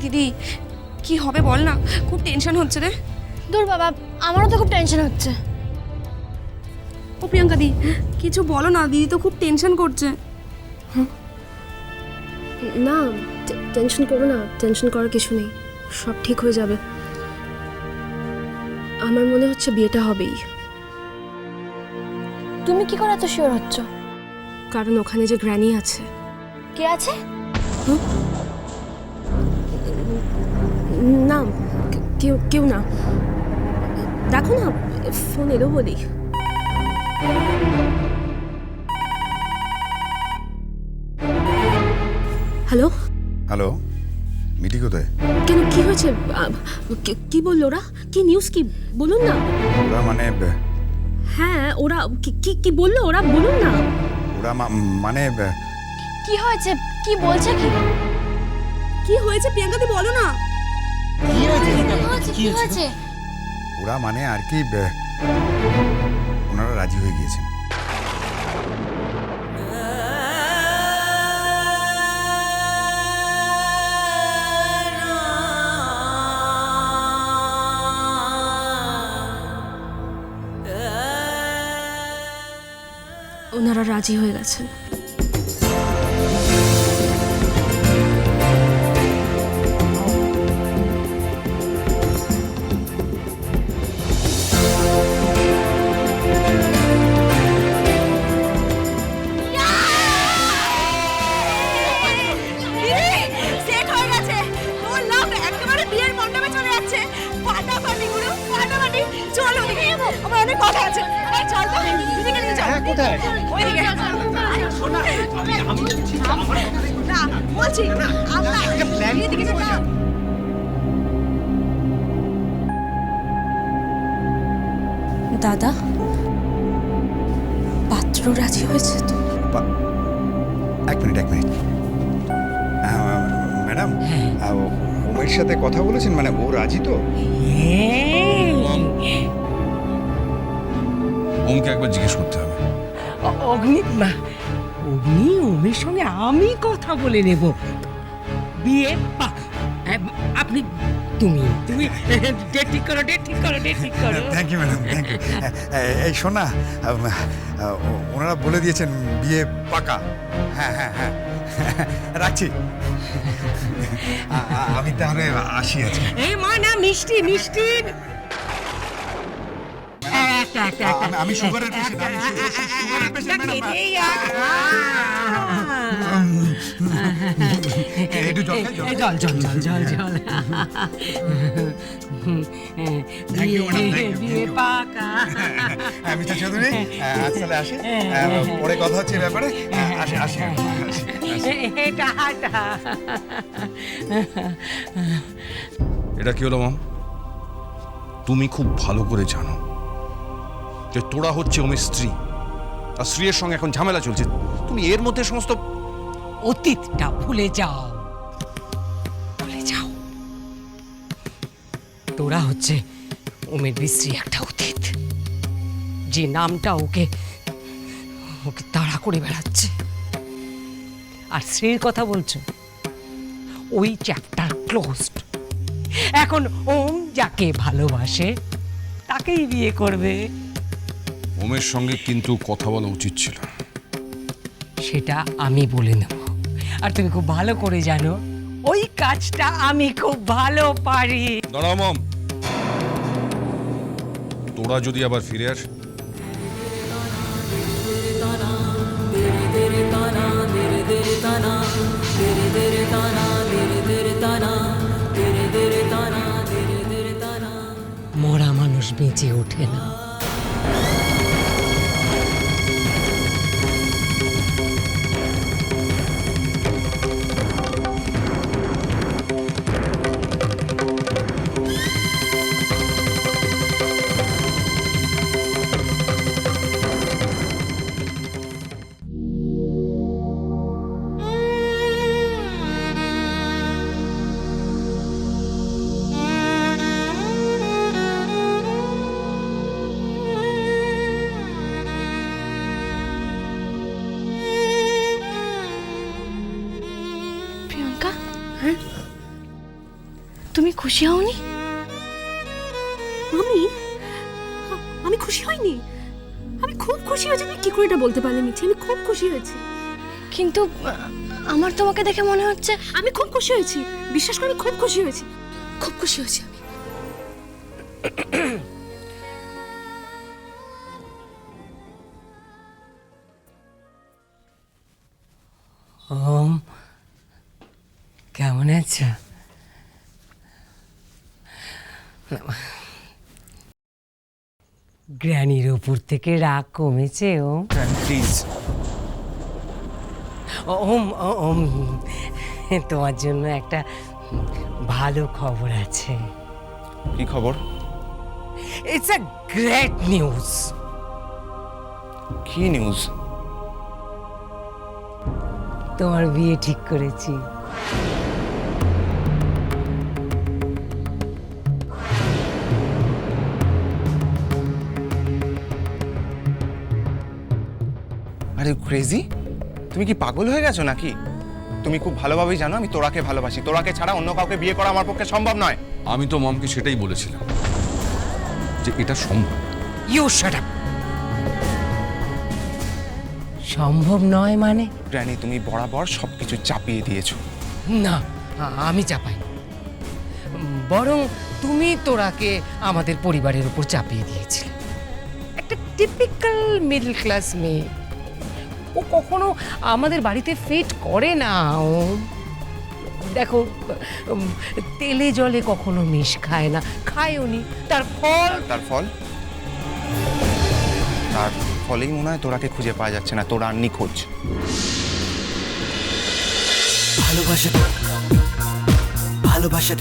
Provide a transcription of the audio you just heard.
দিদি কি হবে বল না, খুব টেনশন হচ্ছে রে। দূর বাবা, আমারও তো খুব টেনশন হচ্ছে। ও প্রিয়াঙ্কা দি, কিছু বলো না, দিদি তো খুব টেনশন করছে। না, টেনশন করো না, টেনশন করার কিছু নেই, সব ঠিক হয়ে যাবে। আমার মনে হচ্ছে বিয়েটা হবেই। তুমি কি করে এত শিওর হচ্ছ? কারণ ওখানে যে গ্র্যানি আছে। কে আছে? না, কেউ কেউ না, দেখো না, ফোন এলো বলি। হ্যালো হ্যালো, মিটি কোথায়? কেন, কি হয়েছে? কি বললো ওরা? কি নিউজ, কি বলুন না। ওরা মানে হ্যাঁ, ওরা কি কি বললো ওরা, বলুন না। ওরা মানে কি হয়েছে, কি বলছে? কি হয়েছে প্রিয়াঙ্কা দি, বলো না। কি হয়েছে? ওরা মানে আর কি, ওনারা রাজি হয়ে গিয়েছেন। ওনারা রাজি হয়ে গেছেন। দাদা, পাত্র রাজি হয়েছে তো? এক মিনিট ম্যাডাম, ওমের সাথে কথা বলেছেন? মানে ও রাজি তো? ওমকে একবার জিজ্ঞেস করতে হবে। অগ্নি ওমের সঙ্গে আমি কথা বলে নেব। বিয়ে পাকা। আপনি তুমি তুমি ডেট ঠিক করো। Thank you madam, thank you. এই শোনা, ওনারা বলে দিয়েছেন বিয়ে পাকা। হ্যাঁ, রাখছি। আমি তাহলে আসি আজকে। এই মা না, মিষ্টি আমি সুগারের পেশেন্ট, একটু জল খাই, জল। বিয়ে পাকা। মিস্টার চৌধুরী, আজ তাহলে আসি, পরে কথা হচ্ছে এই ব্যাপারে। আসি। এটা কি হলো মাম? তুমি খুব ভালো করে জানো যে তোরা হচ্ছে ওমের স্ত্রী, আর স্ত্রীর সঙ্গে এখন ঝামেলা চলছে। তুমি এর মধ্যে সমস্ত অতীতটা ভুলে যাও। তোরা হচ্ছে ওমের বিশ্রী একটা অতীত, যে নামটা ওকে তাড়া করে বেড়াচ্ছে। আর স্ত্রীর কথা বলছো, ওই চ্যাপ্টার ক্লোজড। এখন ওম যাকে ভালোবাসে তাকেই বিয়ে করবে। ওমের সঙ্গে কিন্তু কথা বলা উচিত ছিল। সেটা আমি বলে নেব। আর তুমি খুব ভালো করে জানো ওই কাজটা আমি খুব ভালো পারি। দাঁড়াও মম, তোরা যদি আবার ফিরে আস, মরা মানুষ বেঁচে ওঠে না। তুমি খুশি হওনি? আমি খুশি হইনি। আমি খুব খুশি হয়েছি। তুমি কি করে এটা বলতে পারলে মিঠি? আমি খুব খুশি হয়েছি। কিন্তু আমার তোমাকে দেখে মনে হচ্ছে আমি খুব খুশি হয়েছি, বিশ্বাস করে খুব খুশি হয়েছি, খুব খুশি হয়েছি আমি। ওম, কেমন আছো? গ্র্যানির ওপর থেকে রাগ কমেছে ওম? প্লিজ। ওম ওম, তোমার জন্য একটা ভালো খবর আছে। কি খবর? It's a great news. কি নিউজ? তোমার বিয়ে ঠিক করেছি। আরে ক্রেজি, তুমি কি পাগল হয়ে গেছো নাকি? তুমি খুব ভালোভাবেই জানো আমি তোরাকে ভালোবাসি। তোরাকে ছাড়া অন্য কাউকে বিয়ে করা আমার পক্ষে সম্ভব নয়। আমি তো মমকে সেটাই বলেছিলাম যে এটা সম্ভব। You shut up. সম্ভব নয় মানে? গ্র্যানি, তুমি বরাবর সবকিছু চাপিয়ে দিয়েছো। না, আমি চাপাই। বরং তুমি তোরাকে আমাদের পরিবারের উপর চাপিয়ে দিয়েছিলে। একটা টিপিক্যাল মিডল ক্লাস মেয়ে, ও কখনো আমাদের বাড়িতে ফিট করে না। ও দেখো, তেলে জলে কখনো মিশ খায় না, খায়ও নি। তার ফল তার ফলেই মনে হয় তোরাকে খুঁজে পাওয়া যাচ্ছে না। তোরা নিখোঁজ। ভালোবাসা